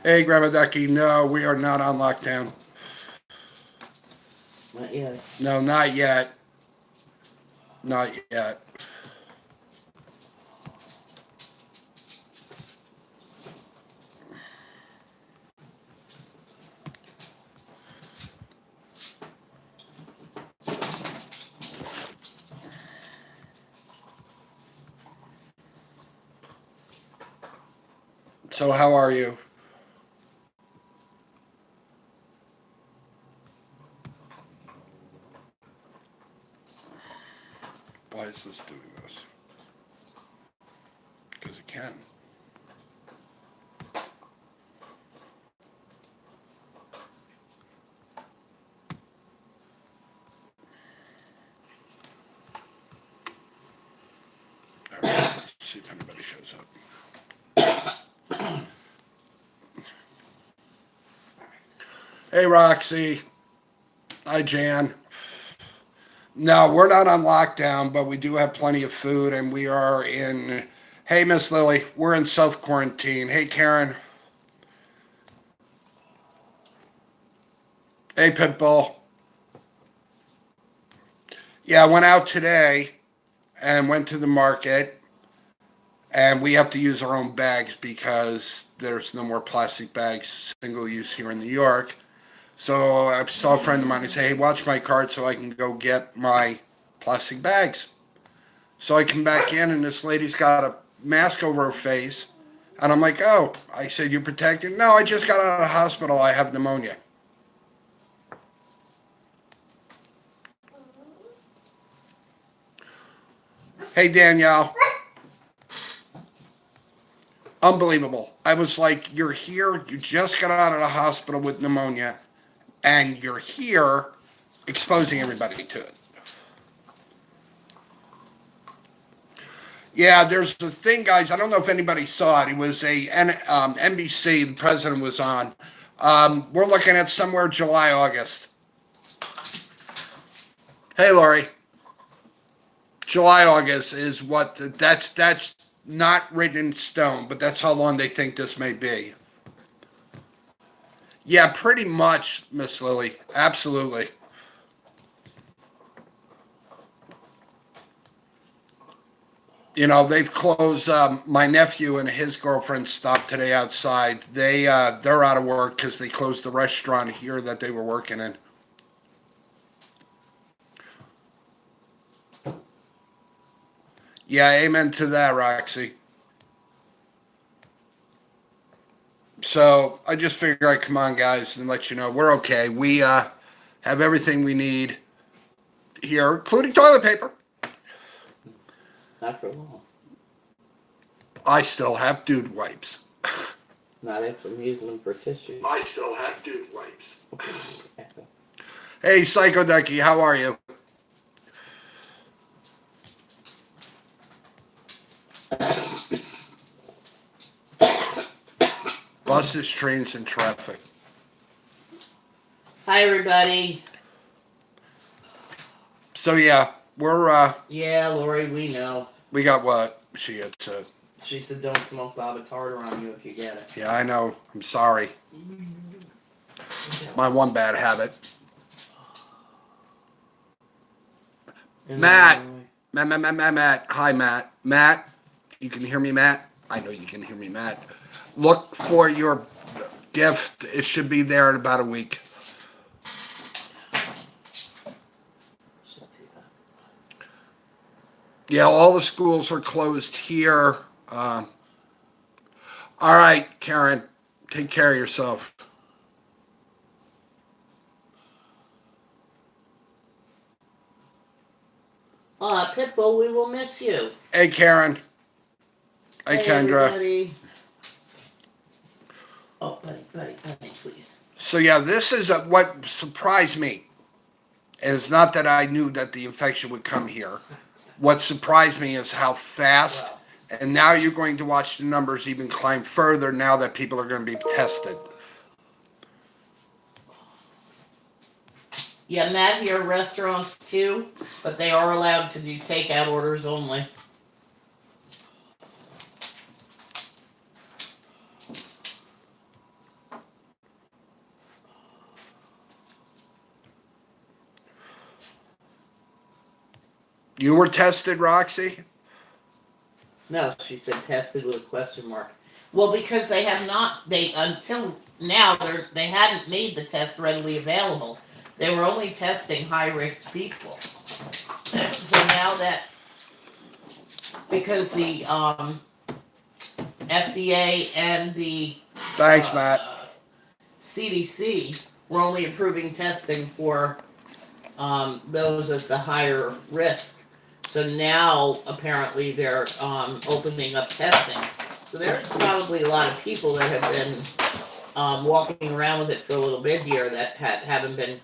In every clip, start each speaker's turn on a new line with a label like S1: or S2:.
S1: Hey, Grandma Ducky. No, we are not on lockdown.
S2: Not yet.
S1: No, not yet. Not yet. So, how are you? Why is this doing this? Because it can. All right, let's see if anybody shows up. Hey, Roxy. Hi, Jan. No, we're not on lockdown, but we do have plenty of food, and we are in. Hey, Miss Lily, we're in self quarantine. Hey, Karen. Hey, Pitbull. Yeah, I went out today and went to the market, and we have to use our own bags because there's no more plastic bags single use here in New York. So I saw a friend of mine and say, "Hey, watch my cart so I can go get my plastic bags." So I come back in, and this lady's got a mask over her face, and I'm like, "Oh," I said, "You protected?" "No, I just got out of the hospital. I have pneumonia." Hey, Danielle. Unbelievable. I was like, "You're here. You just got out of the hospital with pneumonia, and you're here exposing everybody to it." Yeah, there's the thing, guys. I don't know if anybody saw it. It was NBC. The president was on. We're looking at somewhere July, August. Hey, Lori. July, August is what that's not written in stone, but that's how long they think this may be. Yeah, pretty much, Miss Lily. Absolutely. You know, they've closed. My nephew and his girlfriend stopped today outside. They're out of work because they closed the restaurant here that they were working in. Yeah, amen to that, Roxy. So I just figured I'd come on, guys, and let you know we're okay. We have everything we need here, including toilet paper.
S2: Not for long.
S1: I still have dude wipes.
S2: Not after I'm using them for tissue.
S1: I still have dude wipes. Hey, Psycho Ducky, how are you? Buses, trains, and traffic.
S2: Hi, everybody.
S1: So yeah, we're
S2: Yeah, Lori, we know.
S1: we got what she had said.
S2: She said, "Don't smoke, Bob. It's harder on you if you get it."
S1: Yeah, I know. I'm sorry. My one bad habit. Matt. Matt. Hi, Matt. Matt, you can hear me, Matt? I know you can hear me, Matt. Look for your gift. It should be there in about a week. Yeah, all the schools are closed here. All right, Karen, take care of yourself.
S2: Pitbull, we will miss you.
S1: Hey, Karen. Hey, Kendra.
S2: Everybody. Oh, buddy, please.
S1: So yeah, this is what surprised me. And it's not that I knew that the infection would come here. What surprised me is how fast, and now you're going to watch the numbers even climb further now that people are going to be tested.
S2: Yeah, Matt, here are restaurants too, but they are allowed to do takeout orders only.
S1: You were tested, Roxy?
S2: No, she said tested with a question mark. Well, because they have not, until now, they hadn't made the test readily available. They were only testing high-risk people. So now that, because the FDA and the
S1: Thanks, Matt.
S2: CDC were only approving testing for those at the higher risk. So now apparently they're opening up testing. So there's probably a lot of people that have been walking around with it for a little bit here that haven't been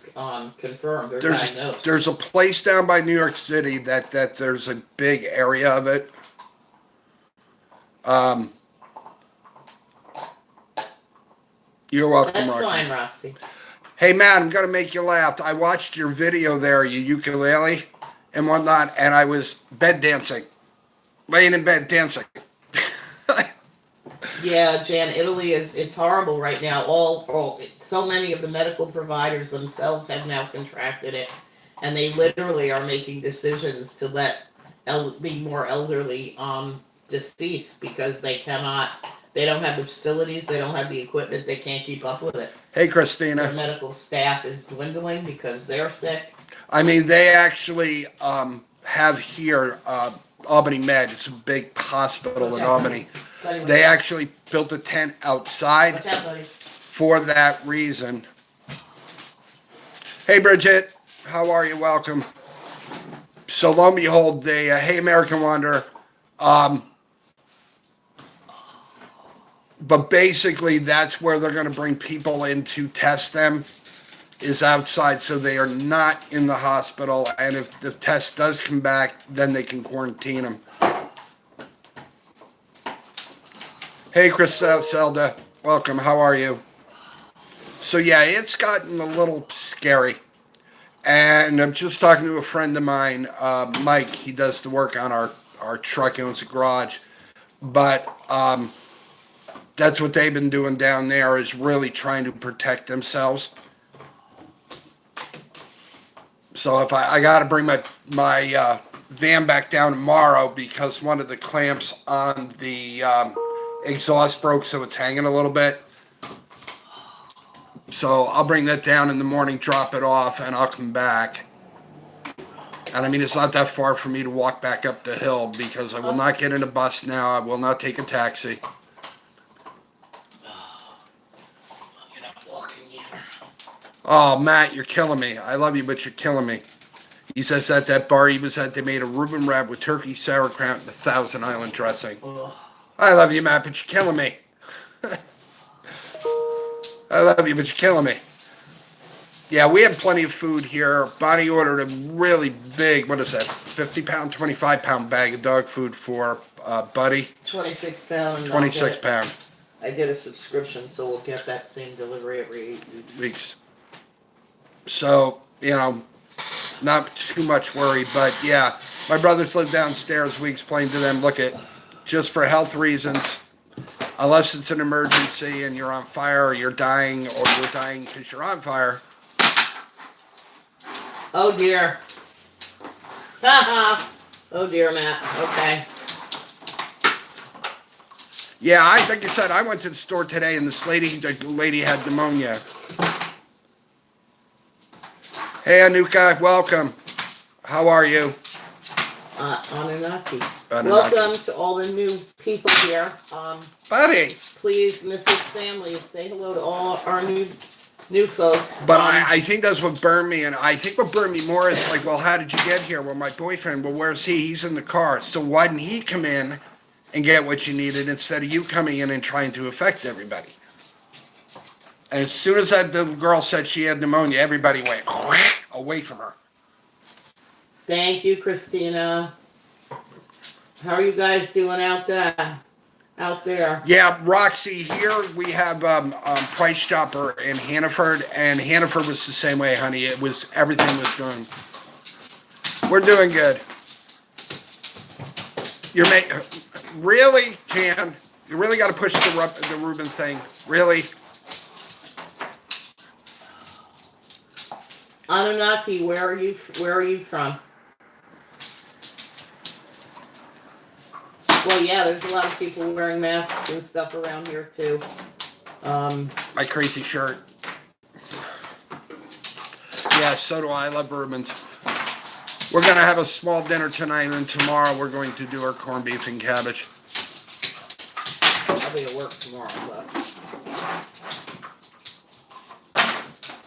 S2: confirmed or diagnosed.
S1: There's a place down by New York City that there's a big area of it. You're welcome,
S2: That's
S1: Roxy.
S2: fine, Roxy.
S1: Hey, Matt, I'm going to make you laugh. I watched your video there, your ukulele and whatnot, and I was bed dancing. Laying in bed dancing.
S2: Yeah, Jan, Italy it's horrible right now. So many of the medical providers themselves have now contracted it, and they literally are making decisions to let the more elderly decease because they don't have the facilities, they don't have the equipment, they can't keep up with it.
S1: Hey, Christina.
S2: The medical staff is dwindling because they're sick.
S1: I mean, they actually have here Albany Med. It's a big hospital in Albany. They actually built a tent outside for that reason. Hey, Bridget. How are you? Welcome. So lo and behold, Hey American Wanderer. But basically, that's where they're going to bring people in to test them, is outside, so they are not in the hospital. And if the test does come back, then they can quarantine them. Hey, Chris Zelda. Welcome. How are you? So, yeah, it's gotten a little scary. And I'm just talking to a friend of mine, Mike. He does the work on our truck. He owns a garage. But that's what they've been doing down there, is really trying to protect themselves. So if I got to bring my van back down tomorrow because one of the clamps on the exhaust broke, so it's hanging a little bit. So I'll bring that down in the morning, drop it off, and I'll come back. And I mean, it's not that far for me to walk back up the hill because I will not get in a bus now. I will not take a taxi. Oh, Matt, you're killing me. I love you, but you're killing me. He says at that bar he was at, they made a Reuben wrap with turkey, sauerkraut, and 1,000 Island dressing. I love you, Matt, but you're killing me. I love you, but you're killing me. Yeah, we have plenty of food here. Bonnie ordered a really big, what is that, 50-pound, 25-pound bag of dog food for Buddy.
S2: 26 pound.
S1: 26 pound.
S2: I did a subscription, so we'll get that same delivery every 8 weeks.
S1: So, not too much worry, but yeah, my brothers live downstairs. We explained to them, look, just for health reasons, unless it's an emergency and you're on fire or you're dying because you're on fire.
S2: Oh dear. Haha. Oh dear, Matt. Okay.
S1: Yeah, like I said, I went to the store today and the lady had pneumonia. Hey, Anuka, welcome. How are you?
S2: Anunnaki. Welcome to all the new people here.
S1: Buddy.
S2: Please, Mrs. Family, say hello to all our new folks.
S1: But I think that's what burned me, and I think what burned me more is like, well, how did you get here? Well, my boyfriend, well, where's he? He's in the car. So why didn't he come in and get what you needed instead of you coming in and trying to affect everybody? And as soon as the girl said she had pneumonia, everybody went away from her.
S2: Thank you, Christina. How are you guys doing out there?
S1: Yeah, Roxy, here we have Price Chopper in Hannaford, and Hannaford was the same way, honey. Everything was going. We're doing good. Really, Jan? You really got to push the Reuben thing, really?
S2: Anunnaki, where are you from? Well, yeah, there's a lot of people wearing masks and stuff around here too.
S1: My crazy shirt. Yeah, so do I. I love bourbons. We're going to have a small dinner tonight, and tomorrow we're going to do our corned beef and cabbage.
S2: I'll be at work tomorrow, but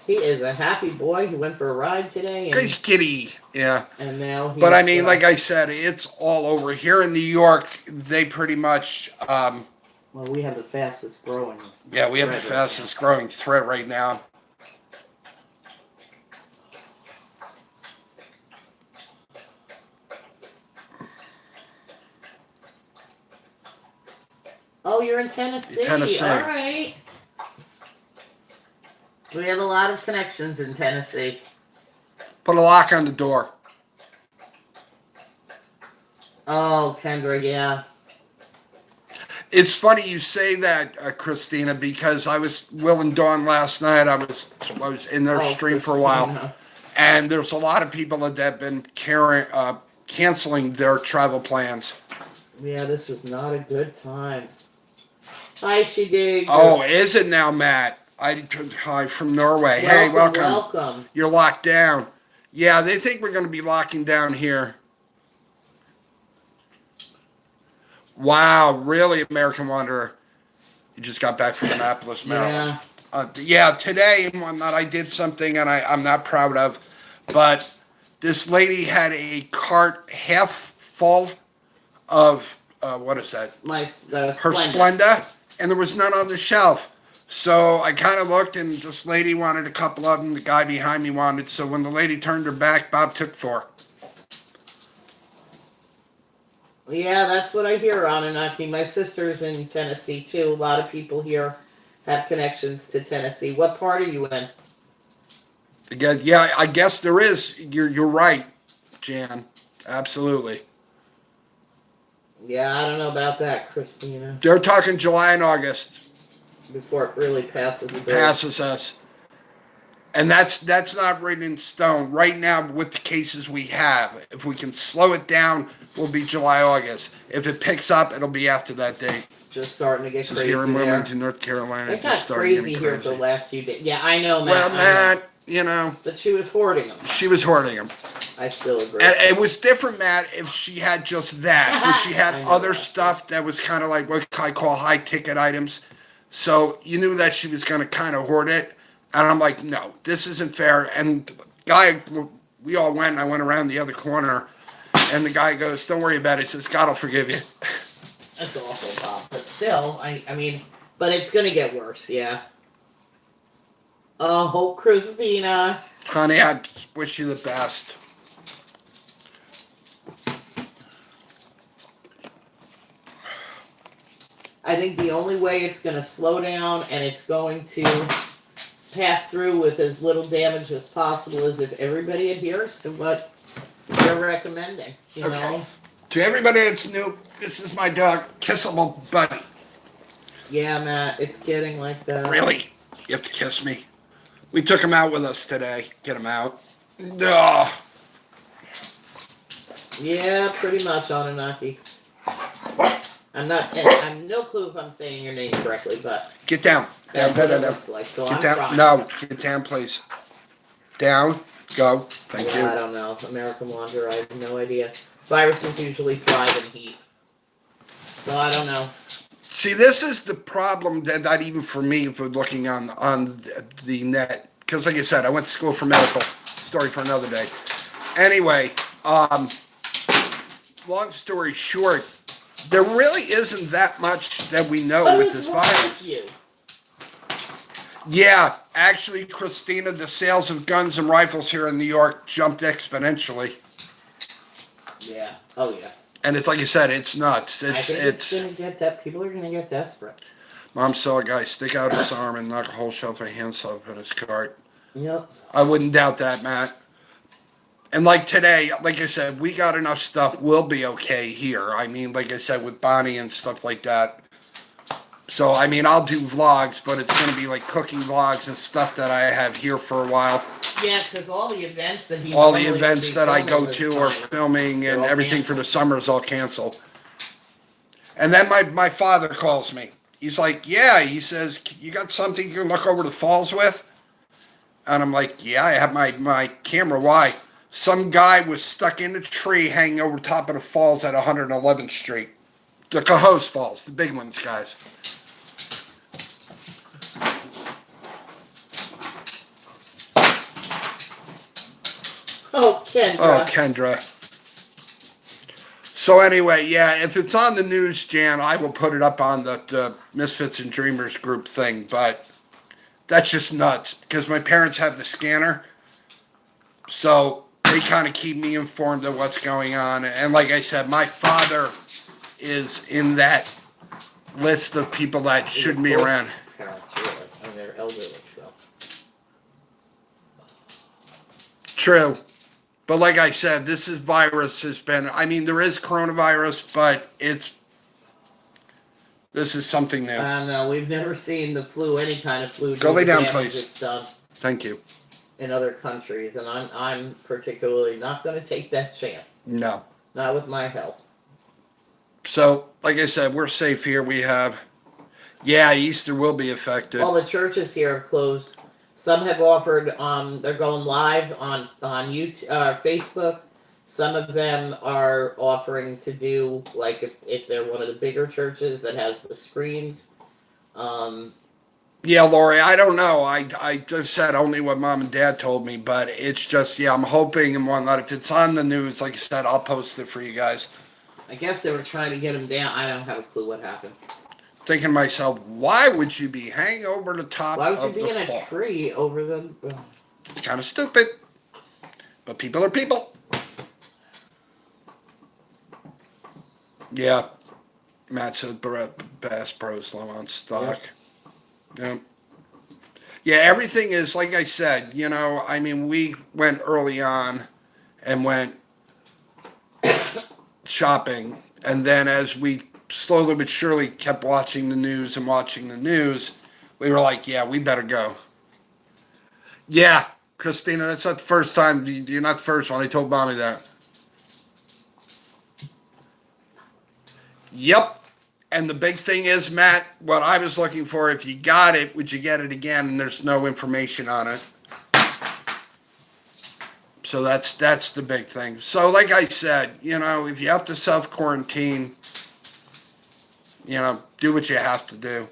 S2: he is a happy boy. He went for a ride today,
S1: He's kitty, yeah.
S2: And now he's,
S1: but I mean, like I said, it's all over here in New York. They pretty much.
S2: Well, we have the fastest growing.
S1: Yeah, we have the fastest growing threat right now.
S2: Oh, you're in Tennessee.
S1: Tennessee.
S2: All right. We have a lot of connections in Tennessee.
S1: Put a lock on the door.
S2: Oh, Kendra, yeah.
S1: It's funny you say that, Christina, because I was Will and Dawn last night. I was in their stream for a while, and there's a lot of people that have been canceling their travel plans.
S2: Yeah, this is not a good time. Hi, Shidig.
S1: Oh, is it now, Matt? Hi from Norway. Hey, welcome.
S2: Welcome.
S1: You're locked down. Yeah, they think we're going to be locking down here. Wow, really, American Wanderer? You just got back from Annapolis, Maryland. Yeah, today, one that I did something and I'm not proud of, but this lady had a cart half full of, what is that? Her Splenda, and there was none on the shelf. So I kind of looked, and this lady wanted a couple of them. The guy behind me wanted. So when the lady turned her back, Bob took 4.
S2: Yeah, that's what I hear, Anunnaki. My sister's in Tennessee, too. A lot of people here have connections to Tennessee. What part are you in?
S1: Yeah, I guess there is. You're right, Jan. Absolutely.
S2: Yeah, I don't know about that, Christina.
S1: They're talking July and August.
S2: Before it really passes
S1: us. And that's not written in stone. Right now, with the cases we have, if we can slow it down, will be July, August. If it picks up, it'll be after that date.
S2: Just starting to get crazy
S1: here in
S2: there.
S1: Wilmington, North Carolina.
S2: It got crazy here the last few days. Yeah, I know, Matt.
S1: Well, Matt, you know.
S2: But she was hoarding them.
S1: She was hoarding them.
S2: I still agree.
S1: And it was different, Matt, if she had just that. But she had other stuff that was kind of like what I call high-ticket items. So you knew that she was going to kind of hoard it. And I'm like, no, this isn't fair. And the guy, we all went, and I went around the other corner. And the guy goes, don't worry about it. He says, God will forgive you.
S2: That's awful, Bob. But still, I mean, but it's going to get worse, yeah. Oh, Christina.
S1: Honey, I wish you the best.
S2: I think the only way it's going to slow down and it's going to pass through with as little damage as possible is if everybody adheres to what they're recommending, you know?
S1: To everybody that's new, this is my dog, Kissable Buddy.
S2: Yeah, Matt, it's getting like that.
S1: Really? You have to kiss me? We took him out with us today. Get him out. Ugh.
S2: Yeah, pretty much, Anunnaki. I'm no clue if I'm saying your name correctly, but...
S1: Get down.
S2: That's what it looks like, so
S1: get down. No, get down, please. Down. Go. Thank you.
S2: I don't know. American Wanderer, I have no idea. Viruses usually thrive in heat. So I don't know.
S1: See, this is the problem that not even for me for looking on the net. Because like I said, I went to school for medical. Story for another day. Anyway, long story short, there really isn't that much that we know with this virus. Yeah, actually, Christina, the sales of guns and rifles here in New York jumped exponentially.
S2: Yeah. Oh, yeah.
S1: And it's like you said, it's nuts.
S2: It's gonna get that. People are gonna get desperate.
S1: Mom saw a guy stick out his arm and knock a whole shelf of hand soap in his cart.
S2: Yep.
S1: I wouldn't doubt that, Matt. And like today, like I said, we got enough stuff. We'll be okay here. I mean, like I said, with Bonnie and stuff like that. So, I mean, I'll do vlogs, but it's going to be like cooking vlogs and stuff that I have here for a while.
S2: Yeah, because all the events
S1: that I go to are filming, and everything for the summer is all canceled. And then my father calls me. He's like, yeah, he says, you got something you can look over the falls with? And I'm like, yeah, I have my camera. Why? Some guy was stuck in a tree hanging over top of the falls at 111th Street. The Cohoes Falls, the big ones, guys.
S2: Oh, Kendra.
S1: Oh, Kendra. So anyway, yeah, if it's on the news, Jan, I will put it up on the Misfits and Dreamers group thing. But that's just nuts because my parents have the scanner. So they kind of keep me informed of what's going on. And like I said, my father is in that list of people that shouldn't be around.
S2: Parents, really. I mean, they're elderly, so.
S1: True. But like I said, this virus has been, I mean, there is coronavirus, but this is something new.
S2: I don't know. We've never seen the flu, any kind of flu.
S1: Go lay down,
S2: damage
S1: please.
S2: It's done
S1: Thank you.
S2: in other countries, and I'm particularly not going to take that chance.
S1: No.
S2: Not with my health.
S1: So, like I said, we're safe here. We have, yeah, Easter will be affected.
S2: All the churches here have closed. Some have offered, they're going live on YouTube, Facebook. Some of them are offering to do, like, if they're one of the bigger churches that has the screens.
S1: Yeah, Lori, I don't know. I just said only what Mom and Dad told me, but it's just, yeah, I'm hoping and whatnot. If it's on the news, like I said, I'll post it for you guys.
S2: I guess they were trying to get him down. I don't have a clue what happened.
S1: Thinking to myself, why would you be hanging over the top
S2: Why would
S1: of
S2: you be
S1: the
S2: in
S1: fall?
S2: a tree over them?
S1: It's kind of stupid. But people are people. Yeah. Matt said Bass Pro's low on stock. Yeah. Yeah, everything is, like I said, you know, I mean, we went early on and went shopping. And then as we slowly but surely kept watching the news, we were like, yeah, we better go. Yeah, Christina, that's not the first time. You're not the first one. I told Mommy that. Yep. And the big thing is, Matt, what I was looking for, if you got it, would you get it again? And there's no information on it. So that's the big thing. So like I said, you know, if you have to self-quarantine, you know, do what you have to do.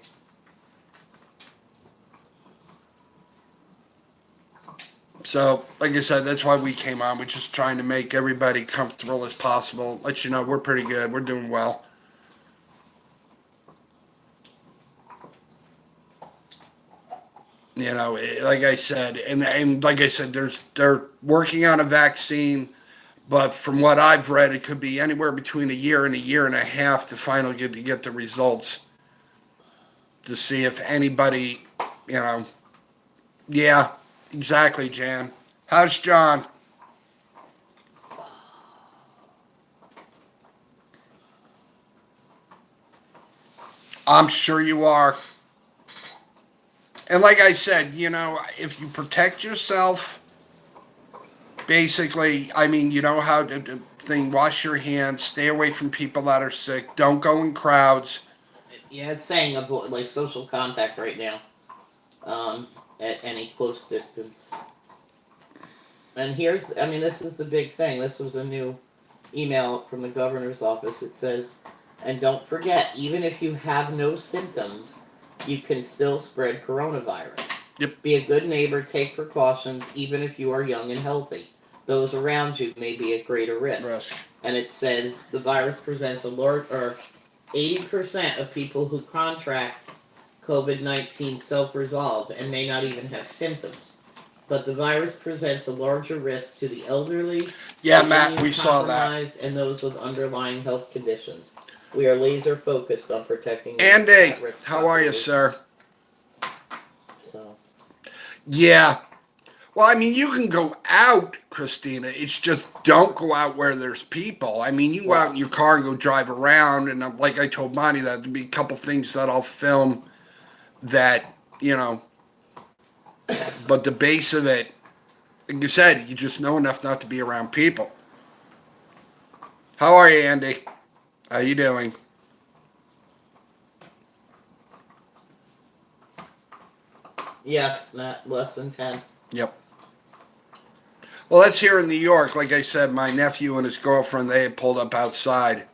S1: So, like I said, that's why we came on. We're just trying to make everybody comfortable as possible. Let you know we're pretty good. We're doing well. You know, like I said, and like I said, they're working on a vaccine, but from what I've read, it could be anywhere between a year and a half to finally get the results to see if anybody, you know, yeah, exactly, Jan. How's John? I'm sure you are. And like I said, you know, if you protect yourself, basically, I mean, you know how to wash your hands, stay away from people that are sick, don't go in crowds.
S2: Yeah, it's saying about like social contact right now, at any close distance. And this is the big thing. This was a new email from the governor's office. It says, and don't forget, even if you have no symptoms, you can still spread coronavirus.
S1: Yep.
S2: Be a good neighbor, take precautions, even if you are young and healthy. Those around you may be at greater risk. And it says the virus presents 80% of people who contract COVID-19 self-resolve and may not even have symptoms. But the virus presents a larger risk to the elderly,
S1: yeah, Matt, we saw that,
S2: and those with underlying health conditions. We are laser focused on protecting.
S1: Andy, how are you, sir?
S2: So.
S1: Yeah. Well, I mean, you can go out, Christina. It's just don't go out where there's people. I mean, you go out in your car and go drive around. And like I told Bonnie, that there'll be a couple things that I'll film that, you know. But the base of it, like you said, you just know enough not to be around people. How are you, Andy? How you doing?
S2: Yeah, it's not less than 10.
S1: Yep. Well, that's here in New York. Like I said, my nephew and his girlfriend, they had pulled up outside.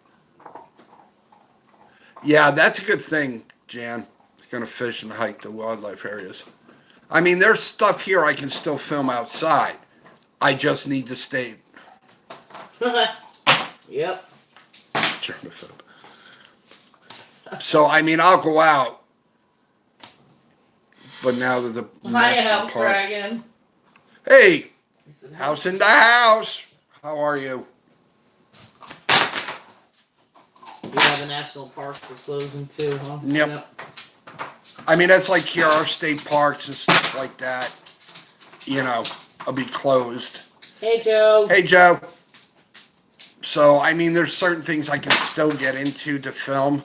S1: Yeah, that's a good thing, Jan. It's going to fish and hike the wildlife areas. I mean, there's stuff here I can still film outside. I just need to stay.
S2: Yep.
S1: Germaphobe. So, I mean, I'll go out. But now that the
S2: Hiya,
S1: national
S2: House
S1: park-
S2: Dragon.
S1: Hey,
S2: He said,
S1: house in the house. How are you?
S2: Yeah, the national parks are closing too, huh?
S1: Yep. I mean, that's like here, our state parks and stuff like that. You know, will be closed.
S2: Hey, Joe.
S1: Hey, Joe. So, I mean, there's certain things I can still get into to film.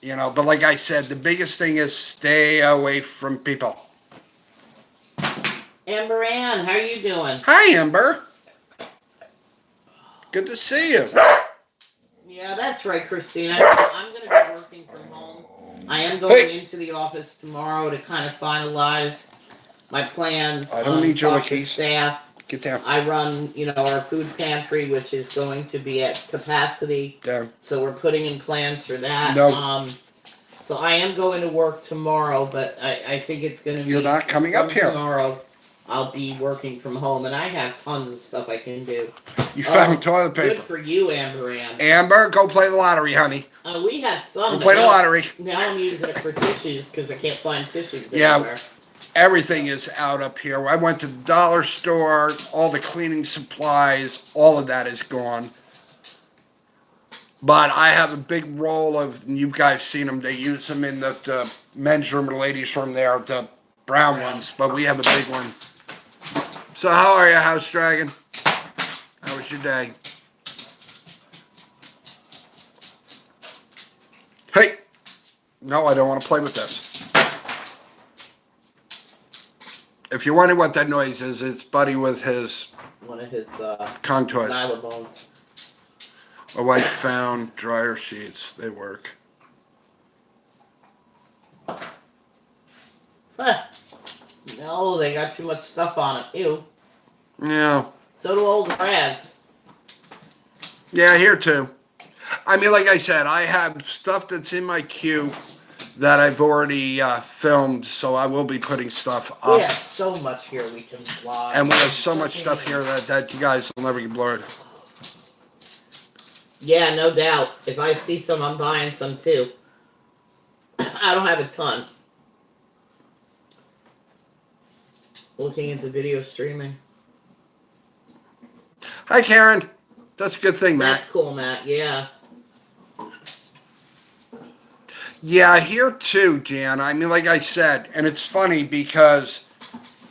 S1: You know, but like I said, the biggest thing is stay away from people.
S2: Amber Ann, how are you doing?
S1: Hi, Amber. Good to see you.
S2: Yeah, that's right, Christina. I'm going to be working from home. I am going into the office tomorrow to kind of finalize my plans.
S1: I don't need your
S2: talk to
S1: keys.
S2: staff.
S1: Get down.
S2: I run, our food pantry, which is going to be at capacity.
S1: Down.
S2: So we're putting in plans for that.
S1: No.
S2: So I am going to work tomorrow, but I think it's going to be...
S1: You're not coming up here.
S2: Tomorrow, I'll be working from home, and I have tons of stuff I can do.
S1: You found toilet paper.
S2: Good for you, Amber Ann.
S1: Amber, go play the lottery, honey.
S2: We have some.
S1: Go play the lottery.
S2: Now I'm using it for tissues because I can't find tissues
S1: Yeah.
S2: everywhere.
S1: Everything is out up here. I went to the dollar store, all the cleaning supplies, all of that is gone. But I have a big roll of, and you guys seen them, they use them in the men's room or ladies' room there, the brown ones, but we have a big one. So how are you, House Dragon? How was your day? Hey! No, I don't want to play with this. If you're wondering what that noise is, it's Buddy with his
S2: One of his
S1: Kong toys.
S2: nyla bones.
S1: My wife found dryer sheets. They work.
S2: Huh. No, they got too much stuff on it. Ew.
S1: Yeah.
S2: So do old rags.
S1: Yeah, here too. I mean, like I said, I have stuff that's in my queue that I've already filmed, so I will be putting stuff up.
S2: We have so much here we can vlog.
S1: And we have so much stuff here that you guys will never get blurred.
S2: Yeah, no doubt. If I see some, I'm buying some too. I don't have a ton. Looking into video streaming.
S1: Hi, Karen. That's a good thing, Matt.
S2: That's cool, Matt. Yeah.
S1: Yeah, here too, Jan. I mean, like I said, and it's funny because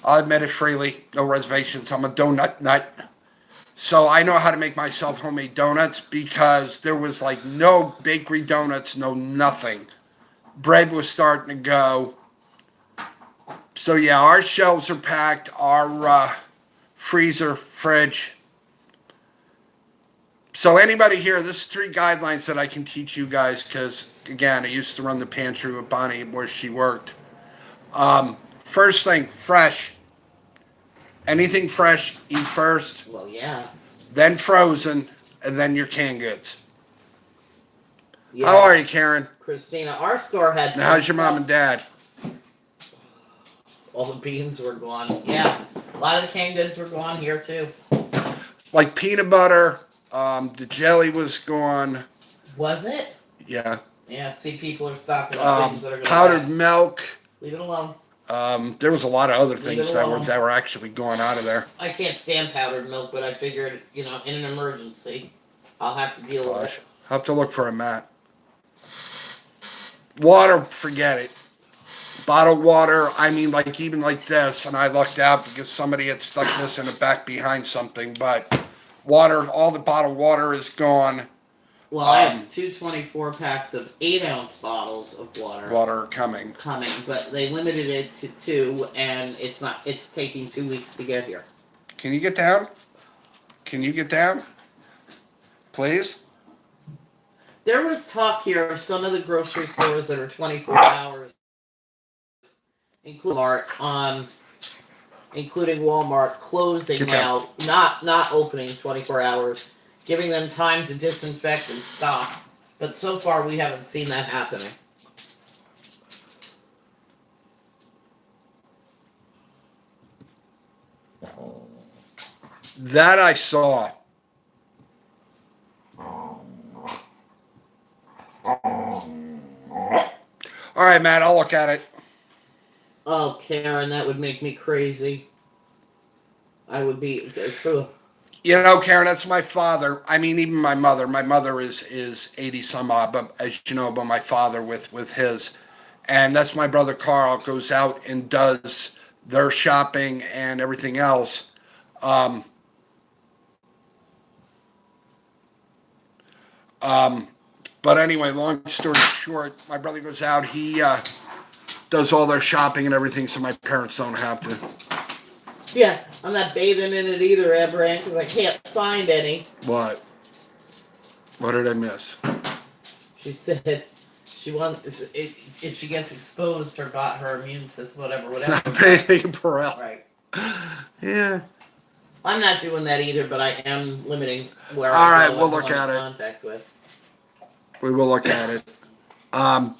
S1: I'll admit it freely, no reservations. I'm a donut nut. So I know how to make myself homemade donuts because there was like no bakery donuts, no nothing. Bread was starting to go. So yeah, our shelves are packed, our freezer, fridge. So anybody here, this is 3 guidelines that I can teach you guys because, again, I used to run the pantry with Bonnie where she worked. First thing, fresh. Anything fresh, eat first.
S2: Well, yeah.
S1: Then frozen, and then your canned goods.
S2: Yeah.
S1: How are you, Karen?
S2: Christina, our store had...
S1: Now, how's your mom and dad?
S2: All the beans were gone. Yeah. A lot of the canned goods were gone here, too.
S1: Like peanut butter, the jelly was gone.
S2: Was it?
S1: Yeah.
S2: Yeah, see, people are stocking up things that are going to
S1: Powdered
S2: last.
S1: milk.
S2: Leave it alone.
S1: There was a lot of other
S2: Leave
S1: things
S2: it
S1: that
S2: alone.
S1: were actually going out of there.
S2: I can't stand powdered milk, but I figured, in an emergency, I'll have to deal with
S1: Gosh,
S2: it.
S1: I'll have to look for a mat. Water, forget it. Bottled water, I mean, like even like this, and I lucked out because somebody had stuck this in the back behind something, but water, all the bottled water is gone.
S2: Well, I have 2 24-packs of 8-ounce bottles of water.
S1: Water coming.
S2: But they limited it to 2, and it's taking 2 weeks to get here.
S1: Can you get down? Can you get down? Please?
S2: There was talk here of some of the grocery stores that are 24 hours including Walmart closing
S1: Get down.
S2: now, not opening 24 hours, giving them time to disinfect and stock. But so far, we haven't seen that happening.
S1: That I saw. All right, Matt, I'll look at it.
S2: Oh, Karen, that would make me crazy. I would be.
S1: You know, Karen, that's my father. I mean, even my mother. My mother is 80 some odd, but as you know, but my father with his. And that's my brother Carl goes out and does their shopping and everything else. Um, but anyway, long story short, my brother goes out. He does all their shopping and everything, so my parents don't have to.
S2: Yeah, I'm not bathing in it either, Abraham, because I can't find any.
S1: What? What did I miss?
S2: She said she wants if she gets exposed, her immune system, whatever.
S1: Not bathing Perel.
S2: Right.
S1: Yeah.
S2: I'm not doing that either, but I am limiting where
S1: All right,
S2: I go
S1: we'll
S2: and
S1: look
S2: who I'm
S1: at
S2: in
S1: it.
S2: contact with.
S1: We will look at it.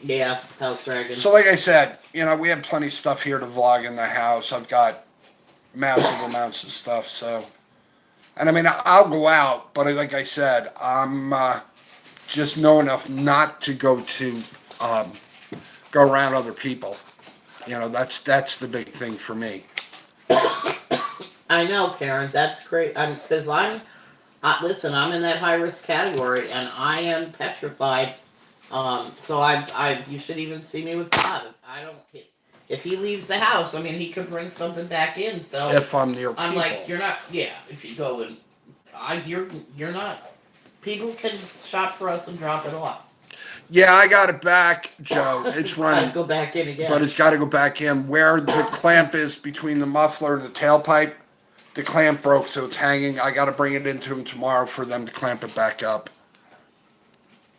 S2: Yeah, House Dragon.
S1: So like I said, you know, we have plenty of stuff here to vlog in the house. I've got massive amounts of stuff, so. And I mean, I'll go out, but like I said, I'm just know enough not to go around other people. You know, that's the big thing for me.
S2: I know, Karen. That's great. Because listen, I'm in that high risk category, and I am petrified. So you should even see me with Bob. If he leaves the house, I mean, he could bring something back in. So
S1: If I'm near people.
S2: I'm like, you're not. Yeah, if you go and, you're not. People can shop for us and drop it off.
S1: Yeah, I got it back, Joe. It's running.
S2: Go back in again.
S1: But it's got to go back in. Where the clamp is between the muffler and the tailpipe, the clamp broke, so it's hanging. I got to bring it into them tomorrow for them to clamp it back up.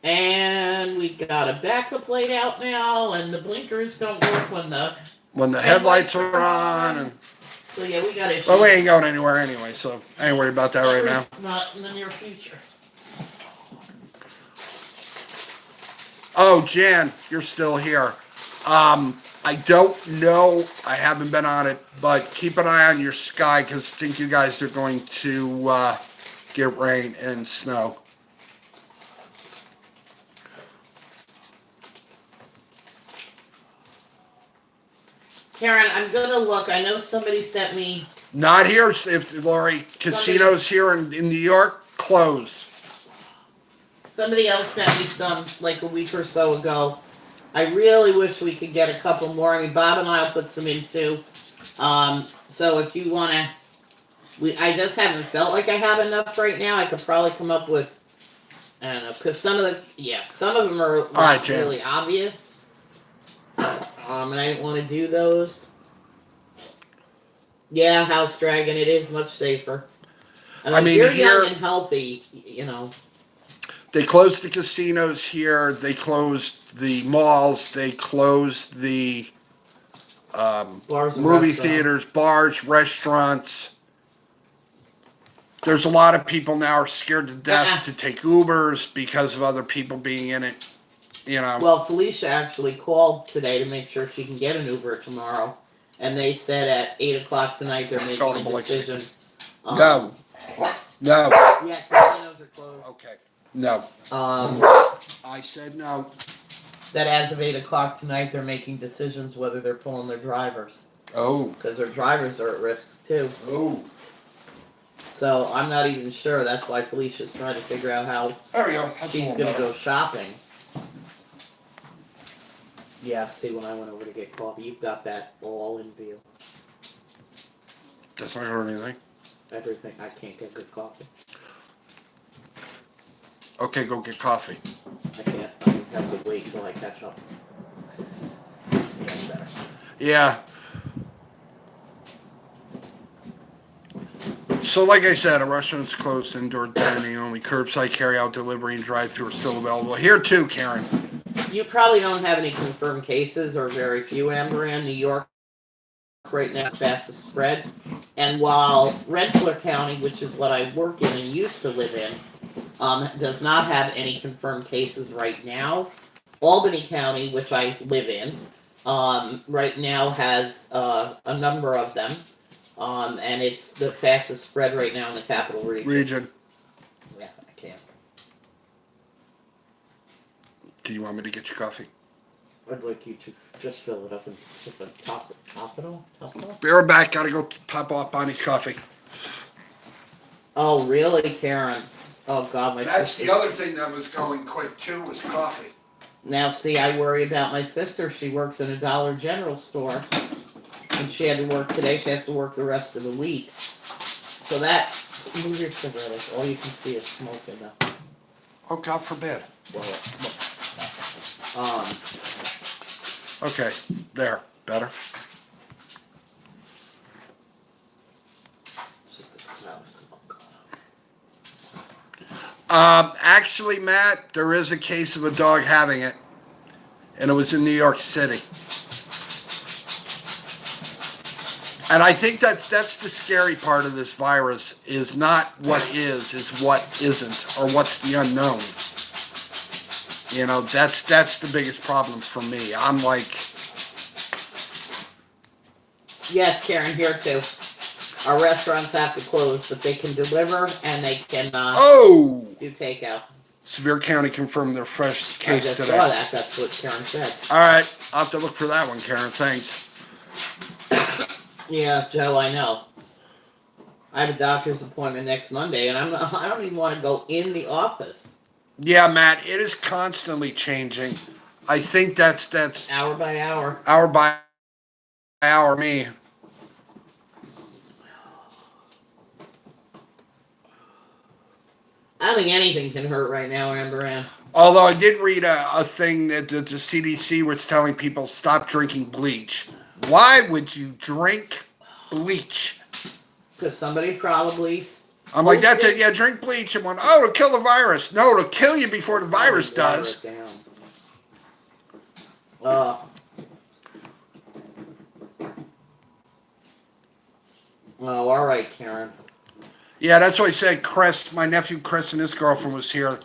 S2: And we got a backup light out now, and the blinkers don't work
S1: when the headlights are on. And
S2: so yeah, we got issues.
S1: well, we ain't going anywhere anyway, so I ain't worried about that right now.
S2: It's not in the near future.
S1: Oh, Jan, you're still here. I don't know. I haven't been on it, but keep an eye on your sky because I think you guys are going to get rain and snow.
S2: Karen, I'm gonna look. I know somebody sent me.
S1: Not here, if Lori. Casinos here in New York closed.
S2: Somebody else sent me some like a week or so ago. I really wish we could get a couple more. I mean, Bob and I'll put some in too. So if you wanna, I just haven't felt like I have enough right now. I could probably come up with, I don't know, because some of them are not really obvious. And I didn't want to do those. Yeah, House Dragon, it is much safer. I mean, you're young and healthy, you know.
S1: They closed the casinos here. They closed the malls. They closed the movie theaters, bars, restaurants. There's a lot of people now are scared to death to take Ubers because of other people being in it. You know.
S2: Well, Felicia actually called today to make sure she can get an Uber tomorrow, and they said at 8 o'clock tonight they're making a decision.
S1: No.
S2: Yeah, casinos are closed.
S1: Okay. No. I said no.
S2: That as of 8 o'clock tonight they're making decisions whether they're pulling their drivers.
S1: Oh.
S2: Because their drivers are at risk too.
S1: Oh.
S2: So I'm not even sure. That's why Felicia's trying to figure out how she's going to go shopping. Yeah, see, when I went over to get coffee, you've got that all in view.
S1: That's not hurt anything.
S2: Everything. I can't get good coffee.
S1: Okay, go get coffee.
S2: I can't. I have to wait till I catch up. Yeah, better.
S1: Yeah. So like I said, a restaurant's closed, indoor dining only, curbside carry-out, delivery, and drive-thru are still available. Here too, Karen.
S2: You probably don't have any confirmed cases, or very few, Amber. In New York right now, fastest spread. And while Rensselaer County, which is what I work in and used to live in, does not have any confirmed cases right now, Albany County, which I live in, right now has a number of them, and it's the fastest spread right now in the capital region. Yeah, I can't.
S1: Do you want me to get you coffee?
S2: I'd like you to just fill it up and put the top it off.
S1: Be right back. Gotta go top off Bonnie's coffee.
S2: Oh, really, Karen? Oh, God, my
S1: That's
S2: sister.
S1: the other thing that was going quick, too, was coffee.
S2: Now, see, I worry about my sister. She works in a Dollar General store, and she had to work today. She has to work the rest of the week. So that, move your cigarette. All you can see is smoke in them.
S1: Oh, God forbid. Okay, there. Better?
S2: It's just a cloud of smoke.
S1: Actually, Matt, there is a case of a dog having it, and it was in New York City. And I think that's the scary part of this virus, is not what is what isn't, or what's the unknown. You know, that's the biggest problem for me. I'm like...
S2: Yes, Karen, here too. Our restaurants have to close, but they can deliver and they can do takeout.
S1: Sevier County confirmed their fresh case
S2: I just
S1: today.
S2: saw that. That's what Karen said.
S1: All right, I'll have to look for that one, Karen. Thanks.
S2: Yeah, Joe, I know. I have a doctor's appointment next Monday, and I don't even want to go in the office.
S1: Yeah, Matt, it is constantly changing. I think that's
S2: Hour by hour.
S1: Hour by hour, me.
S2: I don't think anything can hurt right now, Amber Ann.
S1: Although I did read a thing that the CDC was telling people stop drinking bleach. Why would you drink bleach?
S2: Because somebody probably...
S1: I'm like, that's it. Yeah, drink bleach. And went, oh, it'll kill the virus. No, it'll kill you before the virus does.
S2: Oh, all right, Karen.
S1: Yeah, that's what I said. Chris, my nephew Chris and his girlfriend was here.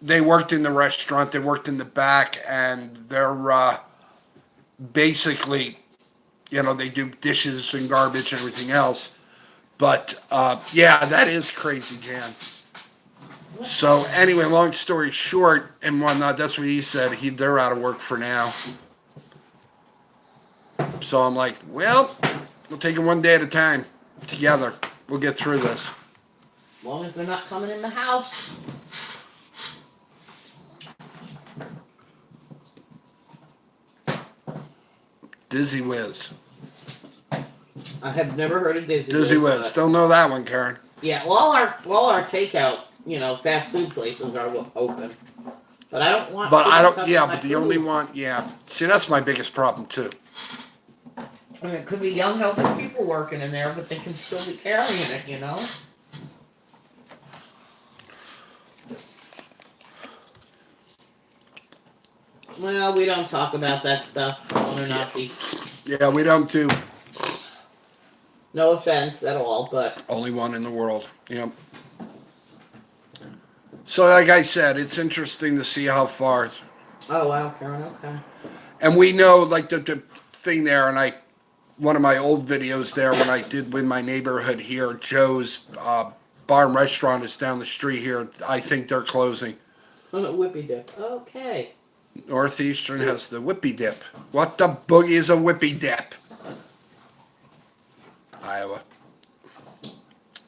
S1: They worked in the restaurant. They worked in the back, and they're basically, you know, they do dishes and garbage and everything else. But, yeah, that is crazy, Jan. So, anyway, long story short and whatnot, that's what he said. They're out of work for now. So I'm like, well, we'll take it one day at a time. Together. We'll get through this.
S2: As long as they're not coming in the house.
S1: Dizzy Whiz.
S2: I have never heard of
S1: Dizzy Whiz. Don't know that one, Karen.
S2: Yeah, well, all our takeout, you know, fast food places are open. But I don't want...
S1: But I don't... Yeah,
S2: my
S1: but the
S2: food.
S1: only one... Yeah. See, that's my biggest problem, too.
S2: I mean, it could be young, healthy people working in there, but they can still be carrying it, you know? Well, we don't talk about that stuff. On or not be.
S1: Yeah, we don't do...
S2: No offense at all, but...
S1: Only one in the world. Yep. So, like I said, it's interesting to see how far...
S2: Oh, wow, Karen, okay.
S1: And we know, like, the thing there, and one of my old videos there when I did with my neighborhood here, Joe's bar and restaurant is down the street here. I think they're closing.
S2: Whippy dip. Okay.
S1: Northeastern has the whippy dip. What the boogie is a whippy dip? Iowa.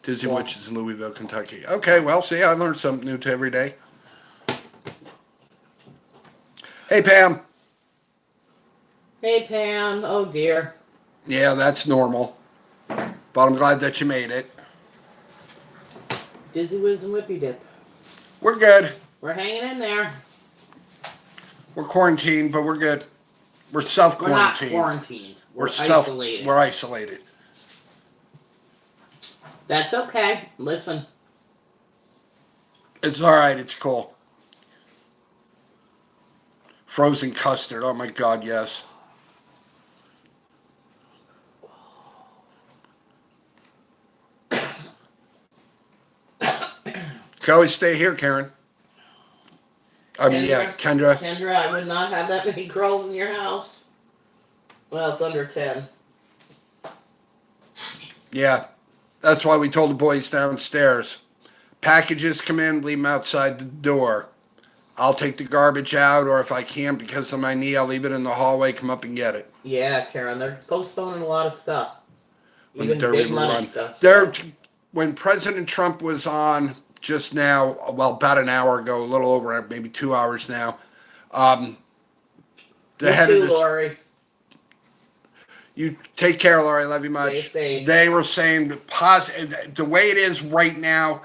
S1: Dizzy Witch is in Louisville, Kentucky. Okay, well, see, I learned something new every day. Hey, Pam.
S2: Hey, Pam. Oh, dear.
S1: Yeah, that's normal. But I'm glad that you made it.
S2: Dizzy Whiz and Whippy Dip.
S1: We're good.
S2: We're hanging in there.
S1: We're quarantined, but we're good. We're self-quarantined.
S2: We're not quarantined. We're
S1: isolated. We're isolated.
S2: That's okay. Listen.
S1: It's all right. It's cool. Frozen custard. Oh, my God, yes. Can always stay here, Karen. I mean, yeah, Kendra.
S2: Kendra, I would not have that many girls in your house. Well, it's under 10.
S1: Yeah, that's why we told the boys downstairs. Packages come in, leave them outside the door. I'll take the garbage out, or if I can't because of my knee, I'll leave it in the hallway, come up and get it.
S2: Yeah, Karen, they're postponing a lot of stuff.
S1: When
S2: Even
S1: the Derby
S2: big money
S1: run.
S2: stuff.
S1: When President Trump was on just now, well, about an hour ago, a little over, maybe 2 hours now, the head of the...
S2: Lori.
S1: You take care, Lori. Love you much.
S2: Stay safe.
S1: They were saying the way it is right now,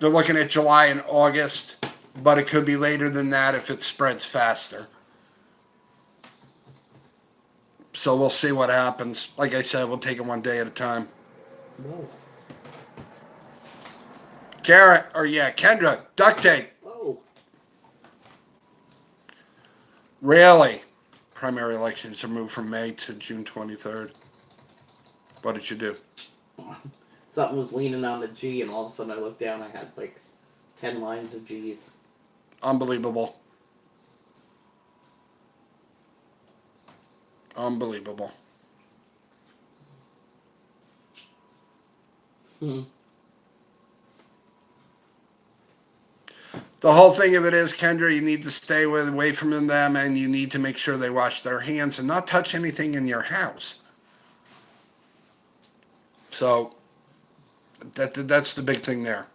S1: they're looking at July and August, but it could be later than that if it spreads faster. So we'll see what happens. Like I said, we'll take it one day at a time.
S2: Whoa.
S1: Kendra, duct tape.
S2: Whoa.
S1: Really? Primary elections are moved from May to June 23rd. What did you do?
S2: Something was leaning on the G, and all of a sudden I looked down. I had like 10 lines of G's.
S1: Unbelievable. Unbelievable. The whole thing of it is, Kendra, you need to stay away from them, and you need to make sure they wash their hands and not touch anything in your house. So that's the big thing there.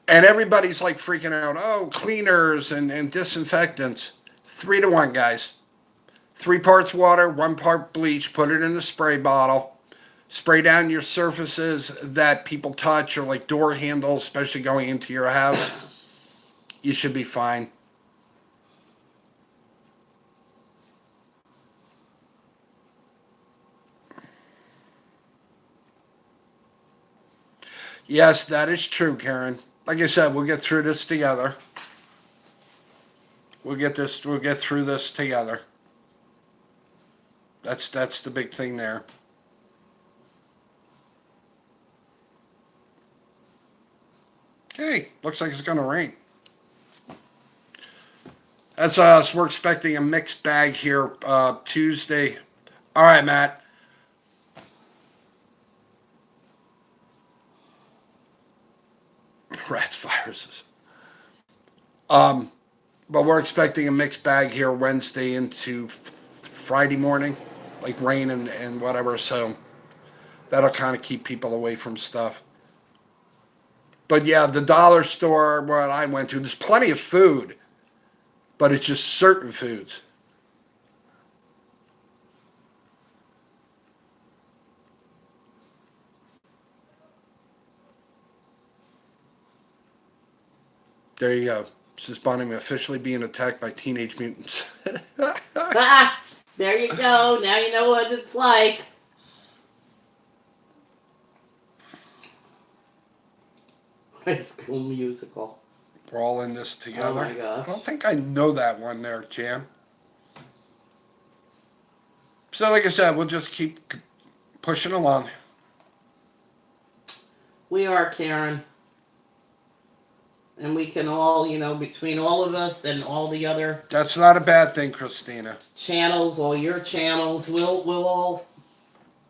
S1: And everybody's like freaking out. Oh, cleaners and disinfectants. 3 to 1, guys. 3 parts water, 1 part bleach. Put it in a spray bottle. Spray down your surfaces that people touch, or like door handles, especially going into your house. You should be fine. Yes, that is true, Karen. Like I said, we'll get through this together. We'll get through this together. That's the big thing there. Hey, looks like it's going to rain. That's us. We're expecting a mixed bag here Tuesday. All right, Matt. Rats, viruses. But we're expecting a mixed bag here Wednesday into Friday morning, like rain and whatever. So that'll kind of keep people away from stuff. But yeah, the dollar store where I went to, there's plenty of food, but it's just certain foods. There you go. This is Bonnie officially being attacked by teenage mutants.
S2: There you go. Now you know what it's like. High School Musical.
S1: We're all in this together.
S2: Oh my gosh.
S1: I don't think I know that one there, Jam. So like I said, we'll just keep pushing along.
S2: We are, Karen. And we can all, between all of us and all the other
S1: That's not a bad thing, Christina.
S2: channels, all your channels, we'll all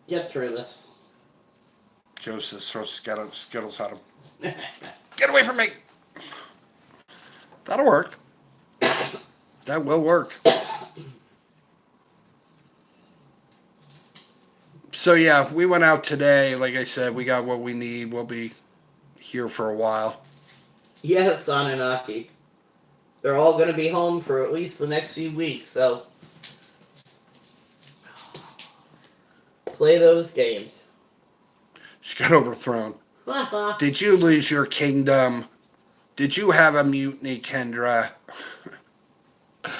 S2: get through this.
S1: Joseph throws Skittles at him. Get away from me! That'll work. That will work. So yeah, we went out today. Like I said, we got what we need. We'll be here for a while.
S2: Yes, Anunnaki. They're all going to be home for at least the next few weeks, so play those games.
S1: She got overthrown. Did you lose your kingdom? Did you have a mutiny, Kendra? The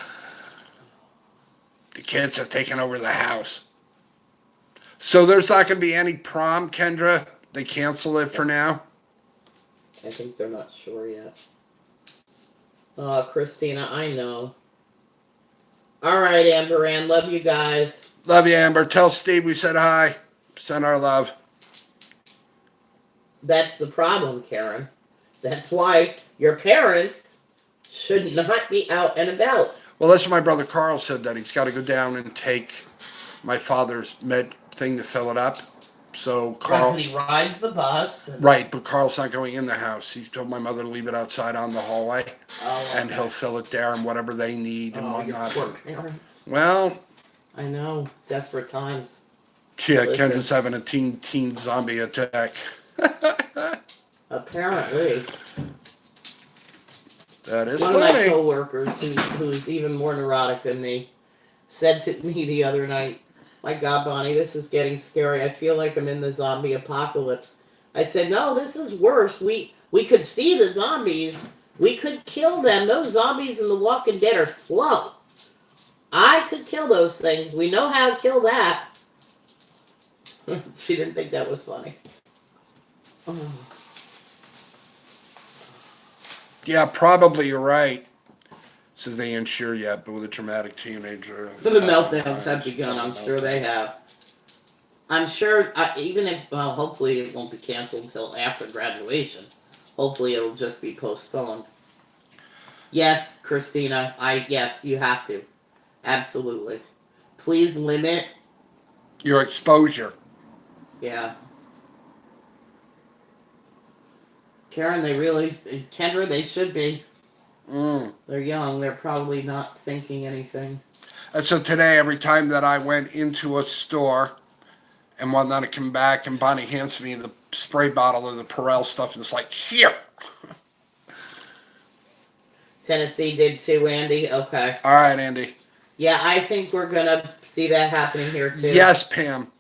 S1: kids have taken over the house. So there's not going to be any prom, Kendra? They cancel it for now?
S2: I think they're not sure yet. Christina, I know. All right, Amber Ann, love you guys.
S1: Love you, Amber. Tell Steve we said hi. Send our love.
S2: That's the problem, Karen. That's why your parents should not be out and about.
S1: Well, that's what my brother Carl said, that he's got to go down and take my father's med thing to fill it up. So
S2: Right,
S1: Carl,
S2: but he rides the bus.
S1: right, but Carl's not going in the house. He told my mother to leave it outside on the hallway,
S2: Oh,
S1: and
S2: okay.
S1: he'll fill it there and whatever they need and
S2: Oh, your
S1: whatnot.
S2: poor parents.
S1: Well,
S2: I know. Desperate times.
S1: yeah,
S2: Listen.
S1: Ken's is having a teen zombie attack.
S2: Apparently.
S1: That is
S2: One of my
S1: funny.
S2: coworkers, who's even more neurotic than me, said to me the other night, "My God, Bonnie, this is getting scary. I feel like I'm in the zombie apocalypse." I said, "No, this is worse. We could see the zombies. We could kill them. Those zombies in The Walking Dead are slow. I could kill those things. We know how to kill that." She didn't think that was funny. Oh.
S1: Yeah, probably you're right. Says they ain't sure yet, but with a traumatic teenager.
S2: The meltdowns have begun. I'm sure they have. I'm sure, even if, well, hopefully it won't be canceled until after graduation. Hopefully it'll just be postponed. Yes, Christina, yes, you have to. Absolutely. Please limit,
S1: Your exposure.
S2: yeah. Karen, Kendra, they should be. They're young, they're probably not thinking anything.
S1: And so today, every time that I went into a store and whatnot, I come back and Bonnie hands me the spray bottle of the Perel stuff, and it's like, here.
S2: Tennessee did too, Andy? Okay.
S1: All right, Andy.
S2: Yeah, I think we're gonna see that happening here too.
S1: Yes, Pam.